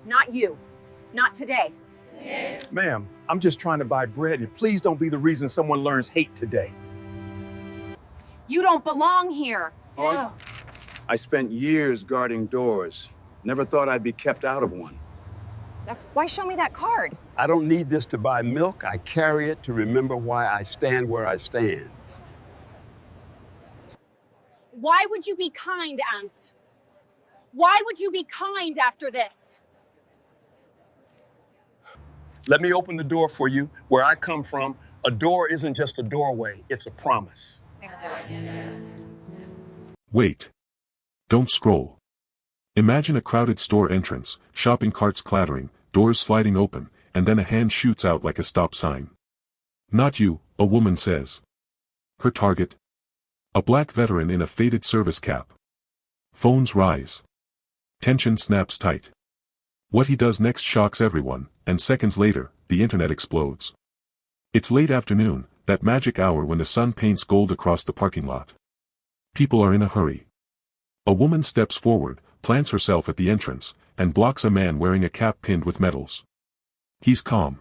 Not you. Not today. Ma'am, I'm just trying to buy bread, and please don't be the reason someone learns hate today. You don't belong here. Yeah. I spent years guarding doors. Never thought I'd be kept out of one. Why show me that card? I don't need this to buy milk. I carry it to remember why I stand where I stand. Why would you be kind, Ants? Why would you be kind after this? Let me open the door for you. Where I come from, a door isn't just a doorway, it's a promise. Wait. Don't scroll. Imagine a crowded store entrance, shopping carts clattering, doors sliding open, and then a hand shoots out like a stop sign. Not you, a woman says. Her target? A black veteran in a faded service cap. Phones rise. Tension snaps tight. What he does next shocks everyone, and seconds later, the internet explodes. It's late afternoon, that magic hour when the sun paints gold across the parking lot. People are in a hurry. A woman steps forward, plants herself at the entrance, and blocks a man wearing a cap pinned with medals. He's calm.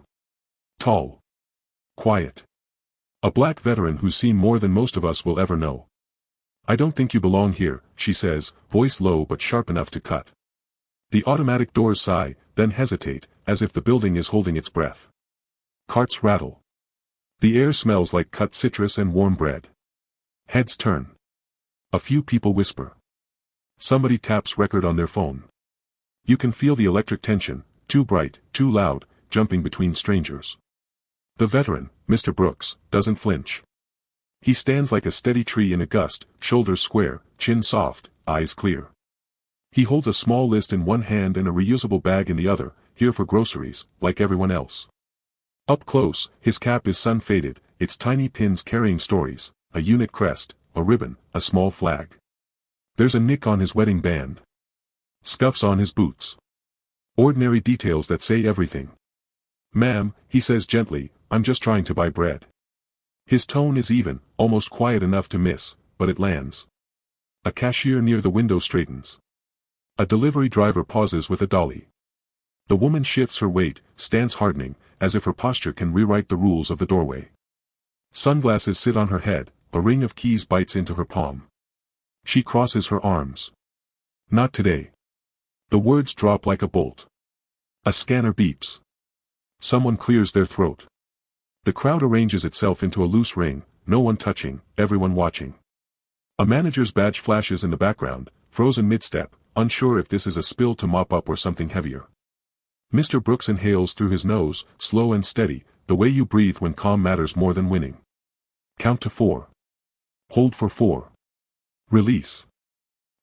Tall. Quiet. A black veteran who's seen more than most of us will ever know. I don't think you belong here, she says, voice low but sharp enough to cut. The automatic doors sigh, then hesitate, as if the building is holding its breath. Carts rattle. The air smells like cut citrus and warm bread. Heads turn. A few people whisper. Somebody taps record on their phone. You can feel the electric tension, too bright, too loud, jumping between strangers. The veteran, Mr. Brooks, doesn't flinch. He stands like a steady tree in a gust, shoulders square, chin soft, eyes clear. He holds a small list in one hand and a reusable bag in the other, here for groceries, like everyone else. Up close, his cap is sun-faded, its tiny pins carrying stories, a unit crest, a ribbon, a small flag. There's a nick on his wedding band. Scuffs on his boots. Ordinary details that say everything. Ma'am, he says gently, I'm just trying to buy bread. His tone is even, almost quiet enough to miss, but it lands. A cashier near the window straightens. A delivery driver pauses with a dolly. The woman shifts her weight, stands hardening, as if her posture can rewrite the rules of the doorway. Sunglasses sit on her head, a ring of keys bites into her palm. She crosses her arms. Not today. The words drop like a bolt. A scanner beeps. Someone clears their throat. The crowd arranges itself into a loose ring, no one touching, everyone watching. A manager's badge flashes in the background, frozen mid-step, unsure if this is a spill to mop up or something heavier. Mr. Brooks inhales through his nose, slow and steady, the way you breathe when calm matters more than winning. Count to 4. Hold for 4. Release.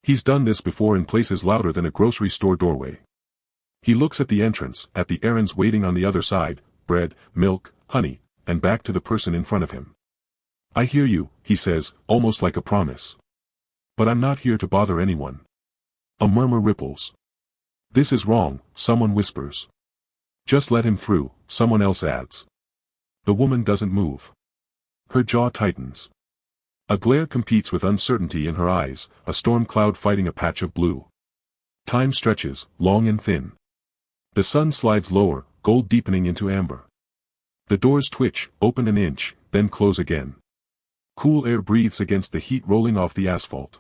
He's done this before in places louder than a grocery store doorway. He looks at the entrance, at the errands waiting on the other side, bread, milk, honey, and back to the person in front of him. I hear you, he says, almost like a promise. But I'm not here to bother anyone. A murmur ripples. This is wrong, someone whispers. Just let him through, someone else adds. The woman doesn't move. Her jaw tightens. A glare competes with uncertainty in her eyes, a storm cloud fighting a patch of blue. Time stretches, long and thin. The sun slides lower, gold deepening into amber. The doors twitch, open an inch, then close again. Cool air breathes against the heat rolling off the asphalt.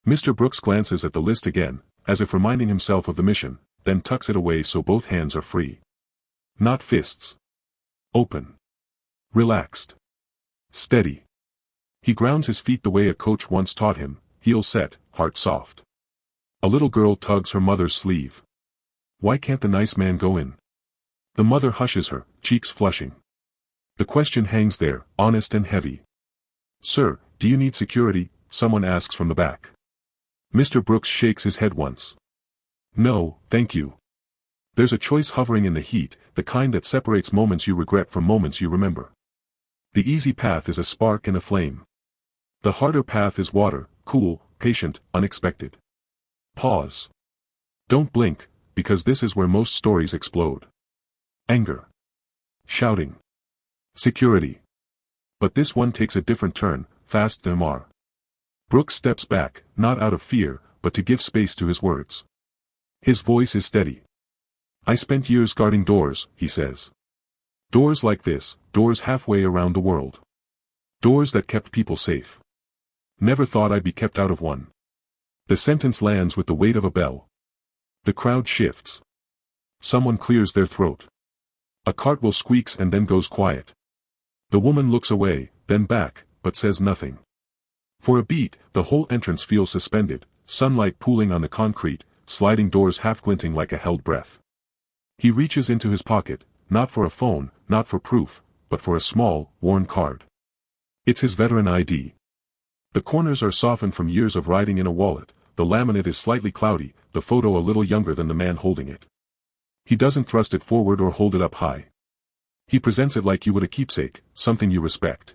Mr. Brooks glances at the list again, as if reminding himself of the mission, then tucks it away so both hands are free. Not fists. Open. Relaxed. Steady. He grounds his feet the way a coach once taught him, heel set, heart soft. A little girl tugs her mother's sleeve. Why can't the nice man go in? The mother hushes her, cheeks flushing. The question hangs there, honest and heavy. Sir, do you need security? Someone asks from the back. Mr. Brooks shakes his head once. No, thank you. There's a choice hovering in the heat, the kind that separates moments you regret from moments you remember. The easy path is a spark and a flame. The harder path is water, cool, patient, unexpected. Pause. Don't blink, because this is where most stories explode. Anger. Shouting. Security. But this one takes a different turn, fast MR. Brooks steps back, not out of fear, but to give space to his words. His voice is steady. I spent years guarding doors, he says. Doors like this, doors halfway around the world. Doors that kept people safe. Never thought I'd be kept out of one. The sentence lands with the weight of a bell. The crowd shifts. Someone clears their throat. A cartwheel squeaks and then goes quiet. The woman looks away, then back, but says nothing. For a beat, the whole entrance feels suspended, sunlight pooling on the concrete, sliding doors half glinting like a held breath. He reaches into his pocket, not for a phone, not for proof, but for a small, worn card. It's his veteran ID. The corners are softened from years of writing in a wallet, the laminate is slightly cloudy, the photo a little younger than the man holding it. He doesn't thrust it forward or hold it up high. He presents it like you would a keepsake, something you respect.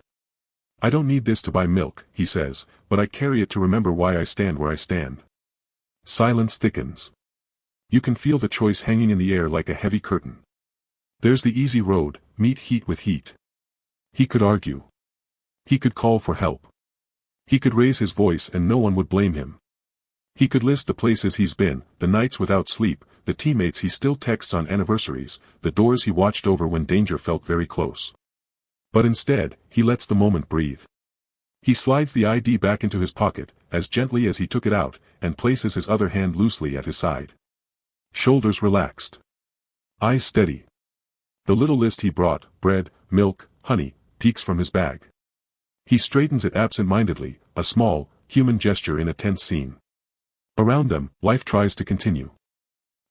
I don't need this to buy milk, he says, but I carry it to remember why I stand where I stand. Silence thickens. You can feel the choice hanging in the air like a heavy curtain. There's the easy road, meet heat with heat. He could argue. He could call for help. He could raise his voice and no one would blame him. He could list the places he's been, the nights without sleep, the teammates he still texts on anniversaries, the doors he watched over when danger felt very close. But instead, he lets the moment breathe. He slides the ID back into his pocket, as gently as he took it out, and places his other hand loosely at his side. Shoulders relaxed. Eyes steady. The little list he brought, bread, milk, honey, peeks from his bag. He straightens it absent-mindedly, a small, human gesture in a tense scene. Around them, life tries to continue.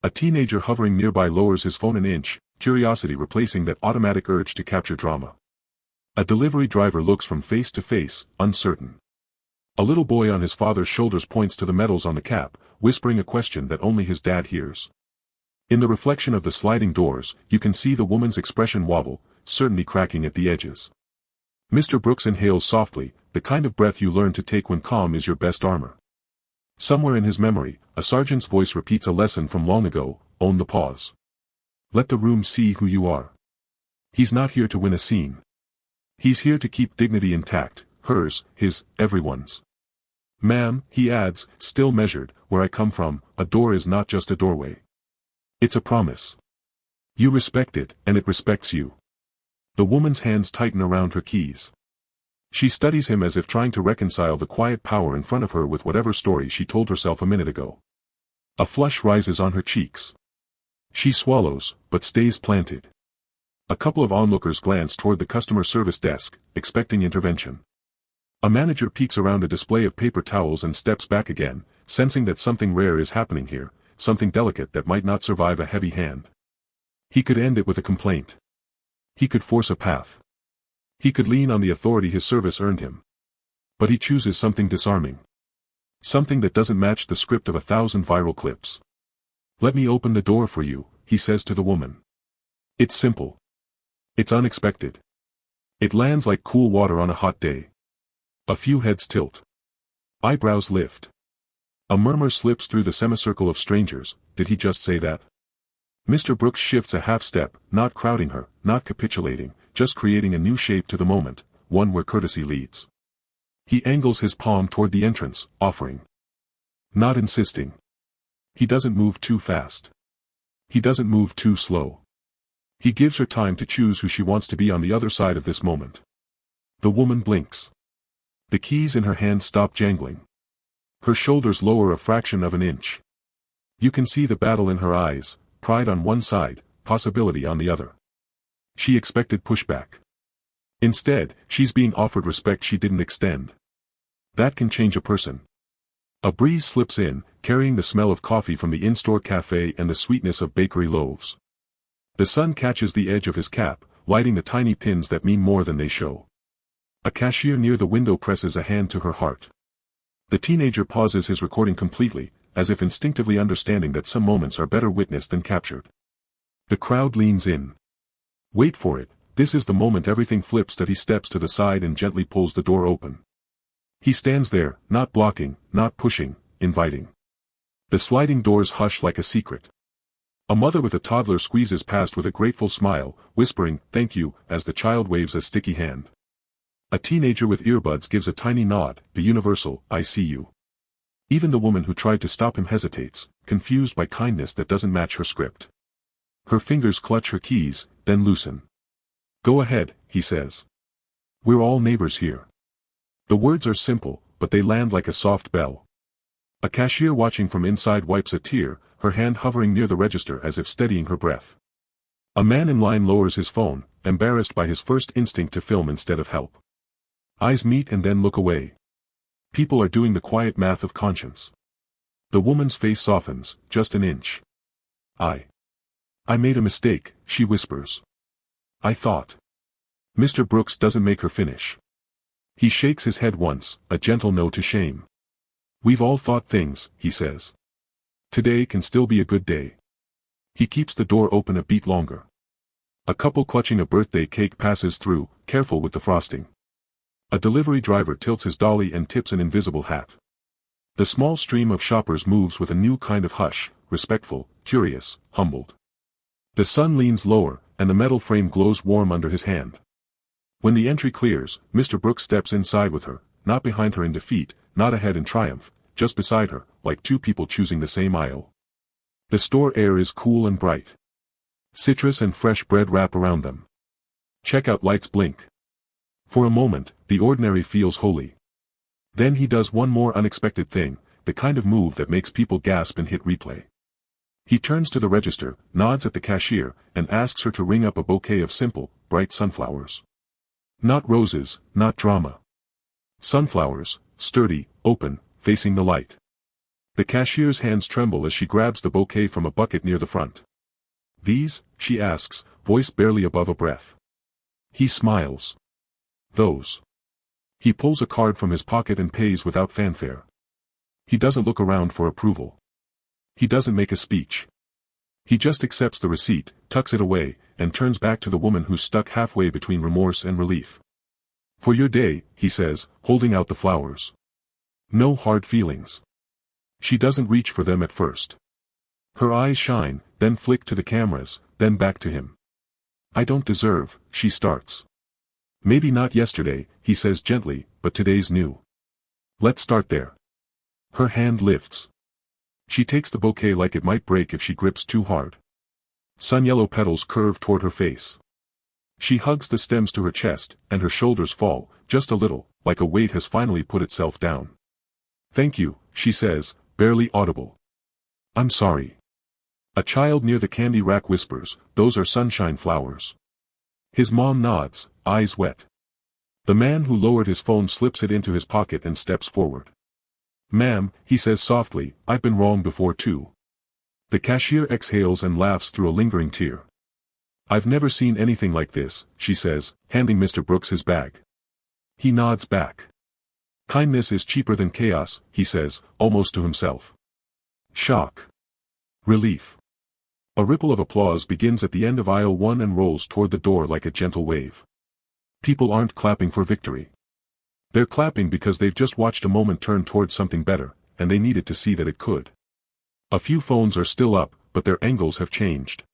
A teenager hovering nearby lowers his phone an inch, curiosity replacing that automatic urge to capture drama. A delivery driver looks from face to face, uncertain. A little boy on his father's shoulders points to the medals on the cap, whispering a question that only his dad hears. In the reflection of the sliding doors, you can see the woman's expression wobble, certainty cracking at the edges. Mr. Brooks inhales softly, the kind of breath you learn to take when calm is your best armor. Somewhere in his memory, a sergeant's voice repeats a lesson from long ago, own the pause. Let the room see who you are. He's not here to win a scene. He's here to keep dignity intact, hers, his, everyone's. Ma'am, he adds, still measured, where I come from, a door is not just a doorway. It's a promise. You respect it, and it respects you. The woman's hands tighten around her keys. She studies him as if trying to reconcile the quiet power in front of her with whatever story she told herself a minute ago. A flush rises on her cheeks. She swallows, but stays planted. A couple of onlookers glance toward the customer service desk, expecting intervention. A manager peeks around a display of paper towels and steps back again, sensing that something rare is happening here, something delicate that might not survive a heavy hand. He could end it with a complaint. He could force a path. He could lean on the authority his service earned him. But he chooses something disarming. Something that doesn't match the script of 1,000 viral clips. Let me open the door for you, he says to the woman. It's simple. It's unexpected. It lands like cool water on a hot day. A few heads tilt. Eyebrows lift. A murmur slips through the semicircle of strangers, did he just say that? Mr. Brooks shifts a half step, not crowding her, not capitulating, just creating a new shape to the moment, one where courtesy leads. He angles his palm toward the entrance, offering. Not insisting. He doesn't move too fast. He doesn't move too slow. He gives her time to choose who she wants to be on the other side of this moment. The woman blinks. The keys in her hand stop jangling. Her shoulders lower a fraction of an inch. You can see the battle in her eyes, pride on one side, possibility on the other. She expected pushback. Instead, she's being offered respect she didn't extend. That can change a person. A breeze slips in, carrying the smell of coffee from the in-store cafe and the sweetness of bakery loaves. The sun catches the edge of his cap, lighting the tiny pins that mean more than they show. A cashier near the window presses a hand to her heart. The teenager pauses his recording completely, as if instinctively understanding that some moments are better witnessed than captured. The crowd leans in. Wait for it, this is the moment everything flips that he steps to the side and gently pulls the door open. He stands there, not blocking, not pushing, inviting. The sliding doors hush like a secret. A mother with a toddler squeezes past with a grateful smile, whispering, "Thank you," as the child waves a sticky hand. A teenager with earbuds gives a tiny nod, the universal, "I see you." Even the woman who tried to stop him hesitates, confused by kindness that doesn't match her script. Her fingers clutch her keys, then loosen. Go ahead, he says. We're all neighbors here. The words are simple, but they land like a soft bell. A cashier watching from inside wipes a tear, her hand hovering near the register as if steadying her breath. A man in line lowers his phone, embarrassed by his first instinct to film instead of help. Eyes meet and then look away. People are doing the quiet math of conscience. The woman's face softens, just an inch. I made a mistake, she whispers. I thought. Mr. Brooks doesn't make her finish. He shakes his head once, a gentle no to shame. We've all thought things, he says. Today can still be a good day. He keeps the door open a beat longer. A couple clutching a birthday cake passes through, careful with the frosting. A delivery driver tilts his dolly and tips an invisible hat. The small stream of shoppers moves with a new kind of hush, respectful, curious, humbled. The sun leans lower, and the metal frame glows warm under his hand. When the entry clears, Mr. Brooks steps inside with her, not behind her in defeat, not ahead in triumph, just beside her, like two people choosing the same aisle. The store air is cool and bright. Citrus and fresh bread wrap around them. Checkout lights blink. For a moment, the ordinary feels holy. Then he does one more unexpected thing, the kind of move that makes people gasp and hit replay. He turns to the register, nods at the cashier, and asks her to ring up a bouquet of simple, bright sunflowers. Not roses, not drama. Sunflowers, sturdy, open, facing the light. The cashier's hands tremble as she grabs the bouquet from a bucket near the front. These, she asks, voice barely above a breath. He smiles. Those. He pulls a card from his pocket and pays without fanfare. He doesn't look around for approval. He doesn't make a speech. He just accepts the receipt, tucks it away, and turns back to the woman who's stuck halfway between remorse and relief. For your day, he says, holding out the flowers. No hard feelings. She doesn't reach for them at first. Her eyes shine, then flick to the cameras, then back to him. I don't deserve, she starts. Maybe not yesterday, he says gently, but today's new. Let's start there. Her hand lifts. She takes the bouquet like it might break if she grips too hard. Sun-yellow petals curve toward her face. She hugs the stems to her chest, and her shoulders fall, just a little, like a weight has finally put itself down. Thank you, she says, barely audible. I'm sorry. A child near the candy rack whispers, those are sunshine flowers. His mom nods, eyes wet. The man who lowered his phone slips it into his pocket and steps forward. Ma'am, he says softly, I've been wrong before too. The cashier exhales and laughs through a lingering tear. I've never seen anything like this, she says, handing Mr. Brooks his bag. He nods back. Kindness is cheaper than chaos, he says, almost to himself. Shock. Relief. A ripple of applause begins at the end of aisle 1 and rolls toward the door like a gentle wave. People aren't clapping for victory. They're clapping because they've just watched a moment turn toward something better, and they needed to see that it could. A few phones are still up, but their angles have changed.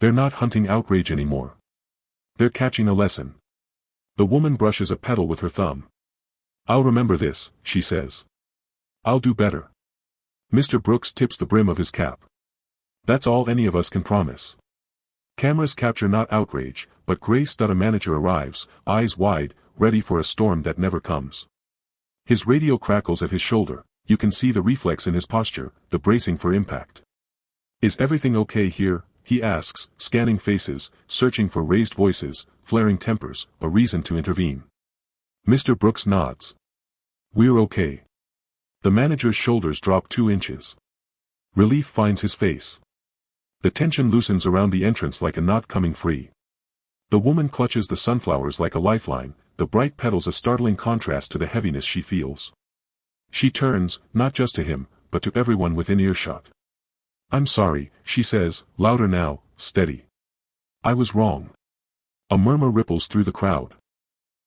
They're not hunting outrage anymore. They're catching a lesson. The woman brushes a petal with her thumb. I'll remember this, she says. I'll do better. Mr. Brooks tips the brim of his cap. That's all any of us can promise. Cameras capture not outrage, but Grace. A manager arrives, eyes wide, ready for a storm that never comes. His radio crackles at his shoulder, you can see the reflex in his posture, the bracing for impact. Is everything okay here? He asks, scanning faces, searching for raised voices, flaring tempers, a reason to intervene. Mr. Brooks nods. We're okay. The manager's shoulders drop 2 inches. Relief finds his face. The tension loosens around the entrance like a knot coming free. The woman clutches the sunflowers like a lifeline, the bright petals a startling contrast to the heaviness she feels. She turns, not just to him, but to everyone within earshot. I'm sorry, she says, louder now, steady. I was wrong. A murmur ripples through the crowd.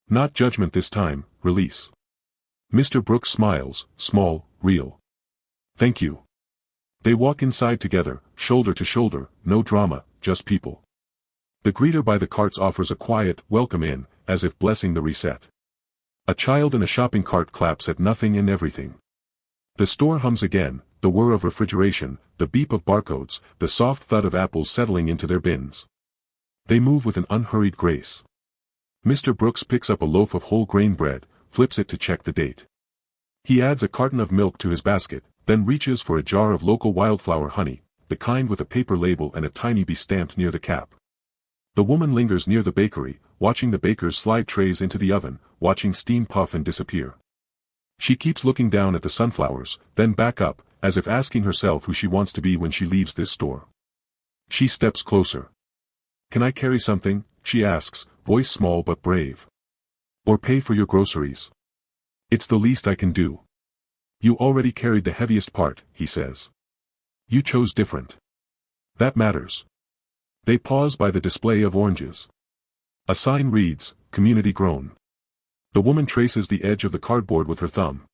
Not judgment this time, release. Mr. Brooks smiles, small, real. Thank you. They walk inside together, shoulder to shoulder, no drama, just people. The greeter by the carts offers a quiet, welcome in, as if blessing the reset. A child in a shopping cart claps at nothing and everything. The store hums again, the whir of refrigeration, the beep of barcodes, the soft thud of apples settling into their bins. They move with an unhurried grace. Mr. Brooks picks up a loaf of whole grain bread, flips it to check the date. He adds a carton of milk to his basket, then reaches for a jar of local wildflower honey, the kind with a paper label and a tiny bee stamped near the cap. The woman lingers near the bakery, watching the bakers slide trays into the oven, watching steam puff and disappear. She keeps looking down at the sunflowers, then back up, as if asking herself who she wants to be when she leaves this store. She steps closer. "Can I carry something?" she asks, voice small but brave. "Or pay for your groceries?" "It's the least I can do." "You already carried the heaviest part," he says. "You chose different. That matters." They pause by the display of oranges. A sign reads, "Community Grown." The woman traces the edge of the cardboard with her thumb.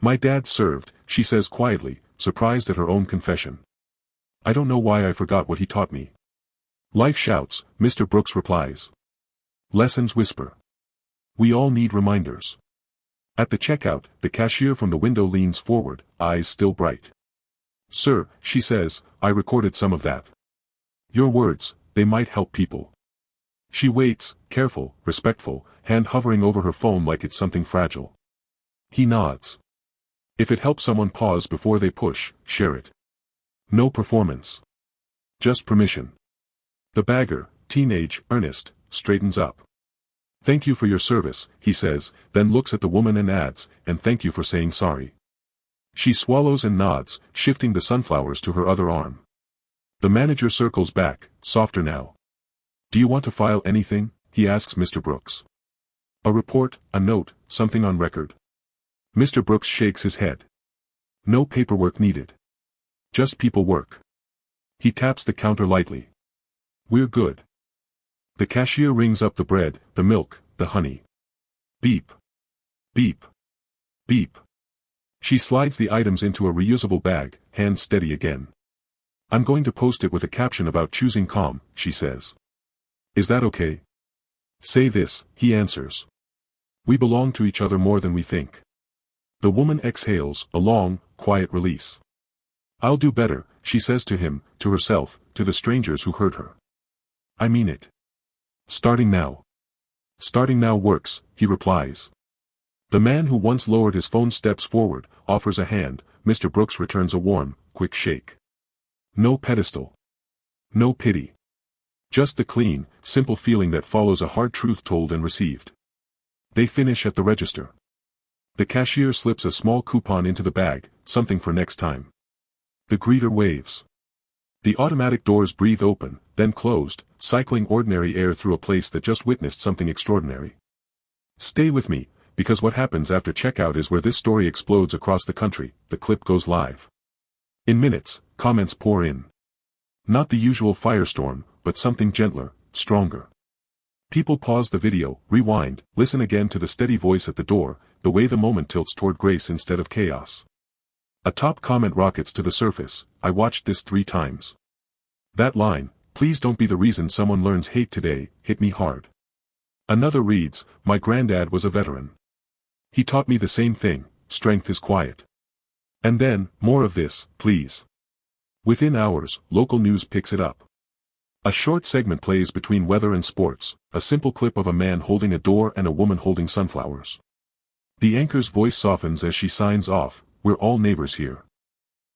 "My dad served," she says quietly, surprised at her own confession. "I don't know why I forgot what he taught me." "Life shouts," Mr. Brooks replies. "Lessons whisper. We all need reminders." At the checkout, the cashier from the window leans forward, eyes still bright. "Sir," she says, "I recorded some of that. Your words, they might help people." She waits, careful, respectful, hand hovering over her phone like it's something fragile. He nods. If it helps someone pause before they push, share it. No performance. Just permission. The bagger, teenage, earnest, straightens up. "Thank you for your service," he says, then looks at the woman and adds, "And thank you for saying sorry." She swallows and nods, shifting the sunflowers to her other arm. The manager circles back, softer now. "Do you want to file anything?" he asks Mr. Brooks. "A report, a note, something on record?" Mr. Brooks shakes his head. "No paperwork needed. Just people work." He taps the counter lightly. "We're good." The cashier rings up the bread, the milk, the honey. Beep. Beep. Beep. She slides the items into a reusable bag, hands steady again. "I'm going to post it with a caption about choosing calm," she says. "Is that okay?" "Say this," he answers. "We belong to each other more than we think." The woman exhales, a long, quiet release. "I'll do better," she says to him, to herself, to the strangers who heard her. "I mean it. Starting now." "Starting now works," he replies. The man who once lowered his phone steps forward, offers a hand. Mr. Brooks returns a warm, quick shake. No pedestal. No pity. Just the clean, simple feeling that follows a hard truth told and received. They finish at the register. The cashier slips a small coupon into the bag, something for next time. The greeter waves. The automatic doors breathe open, then closed, cycling ordinary air through a place that just witnessed something extraordinary. Stay with me, because what happens after checkout is where this story explodes across the country. The clip goes live. In minutes, comments pour in. Not the usual firestorm, but something gentler, stronger. People pause the video, rewind, listen again to the steady voice at the door, the way the moment tilts toward grace instead of chaos. A top comment rockets to the surface. "I watched this 3 times. That line, 'Please don't be the reason someone learns hate today,' hit me hard." Another reads, "My granddad was a veteran. He taught me the same thing, strength is quiet." And then, more of this, please. Within hours, local news picks it up. A short segment plays between weather and sports, a simple clip of a man holding a door and a woman holding sunflowers. The anchor's voice softens as she signs off, "We're all neighbors here."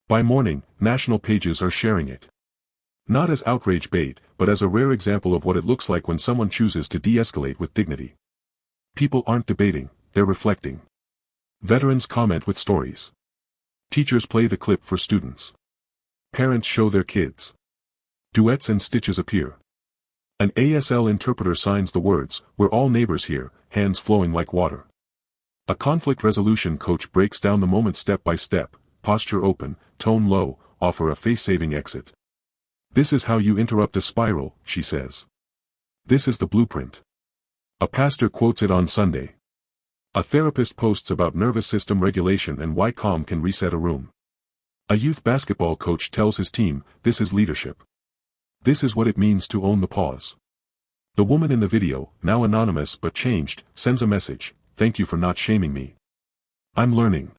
By morning, national pages are sharing it. Not as outrage bait, but as a rare example of what it looks like when someone chooses to de-escalate with dignity. People aren't debating, they're reflecting. Veterans comment with stories. Teachers play the clip for students. Parents show their kids. Duets and stitches appear. An ASL interpreter signs the words, "We're all neighbors here," hands flowing like water. A conflict resolution coach breaks down the moment step by step, posture open, tone low, offer a face-saving exit. "This is how you interrupt a spiral," she says. "This is the blueprint." A pastor quotes it on Sunday. A therapist posts about nervous system regulation and why calm can reset a room. A youth basketball coach tells his team, "This is leadership. This is what it means to own the pause." The woman in the video, now anonymous but changed, sends a message, "Thank you for not shaming me. I'm learning."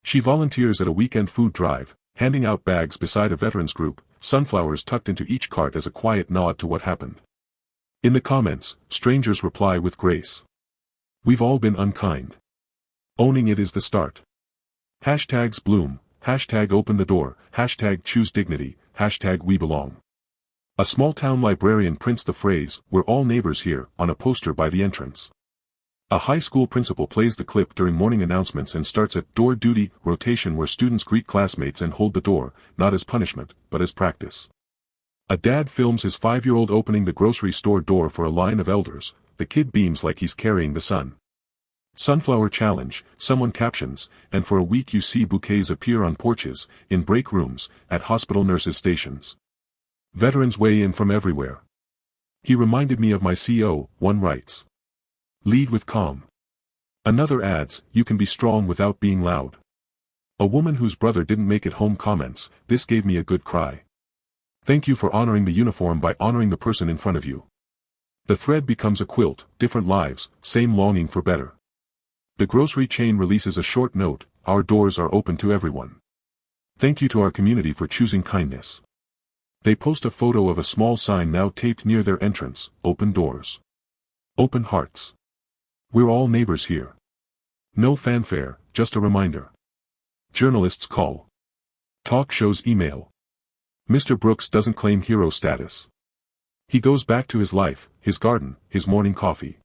She volunteers at a weekend food drive, handing out bags beside a veterans group, sunflowers tucked into each cart as a quiet nod to what happened. In the comments, strangers reply with grace. We've all been unkind. Owning it is the start. Hashtags bloom, hashtag open the door, hashtag choose dignity, hashtag we belong. A small-town librarian prints the phrase, "We're all neighbors here," on a poster by the entrance. A high school principal plays the clip during morning announcements and starts a door duty rotation where students greet classmates and hold the door, not as punishment, but as practice. A dad films his 5-year-old opening the grocery store door for a line of elders. The kid beams like he's carrying the sun. Sunflower challenge, someone captions, and for a week you see bouquets appear on porches, in break rooms, at hospital nurses' stations. Veterans weigh in from everywhere. He reminded me of my CO, one writes. Lead with calm. Another adds, you can be strong without being loud. A woman whose brother didn't make it home comments, this gave me a good cry. Thank you for honoring the uniform by honoring the person in front of you. The thread becomes a quilt, different lives, same longing for better. The grocery chain releases a short note, our doors are open to everyone. Thank you to our community for choosing kindness. They post a photo of a small sign now taped near their entrance, open doors. Open hearts. We're all neighbors here. No fanfare, just a reminder. Journalists call. Talk shows email. Mr. Brooks doesn't claim hero status. He goes back to his life, his garden, his morning coffee.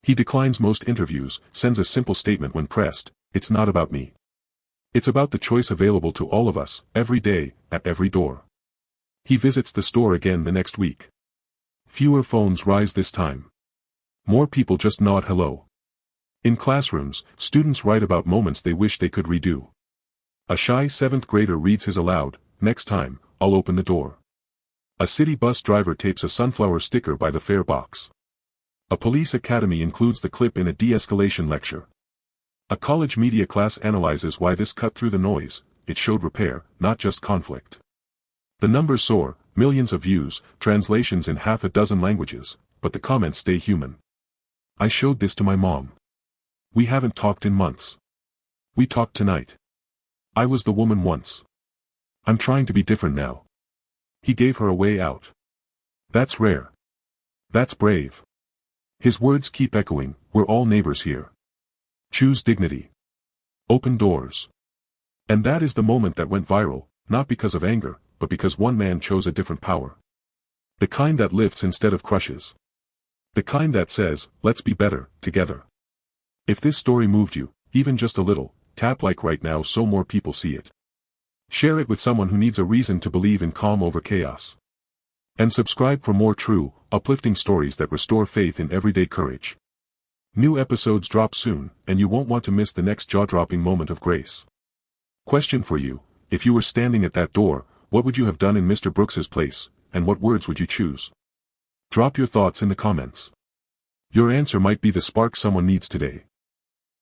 He declines most interviews, sends a simple statement when pressed, it's not about me. It's about the choice available to all of us, every day, at every door. He visits the store again the next week. Fewer phones rise this time. More people just nod hello. In classrooms, students write about moments they wish they could redo. A shy 7th grader reads his aloud, next time, I'll open the door. A city bus driver tapes a sunflower sticker by the fare box. A police academy includes the clip in a de-escalation lecture. A college media class analyzes why this cut through the noise, it showed repair, not just conflict. The numbers soar, millions of views, translations in half a dozen languages, but the comments stay human. I showed this to my mom. We haven't talked in months. We talked tonight. I was the woman once. I'm trying to be different now. He gave her a way out. That's rare. That's brave. His words keep echoing, we're all neighbors here. Choose dignity. Open doors. And that is the moment that went viral, not because of anger, but because one man chose a different power. The kind that lifts instead of crushes. The kind that says, let's be better, together. If this story moved you, even just a little, tap like right now so more people see it. Share it with someone who needs a reason to believe in calm over chaos. And subscribe for more true, uplifting stories that restore faith in everyday courage. New episodes drop soon, and you won't want to miss the next jaw-dropping moment of grace. Question for you, if you were standing at that door, what would you have done in Mr. Brooks's place, and what words would you choose? Drop your thoughts in the comments. Your answer might be the spark someone needs today.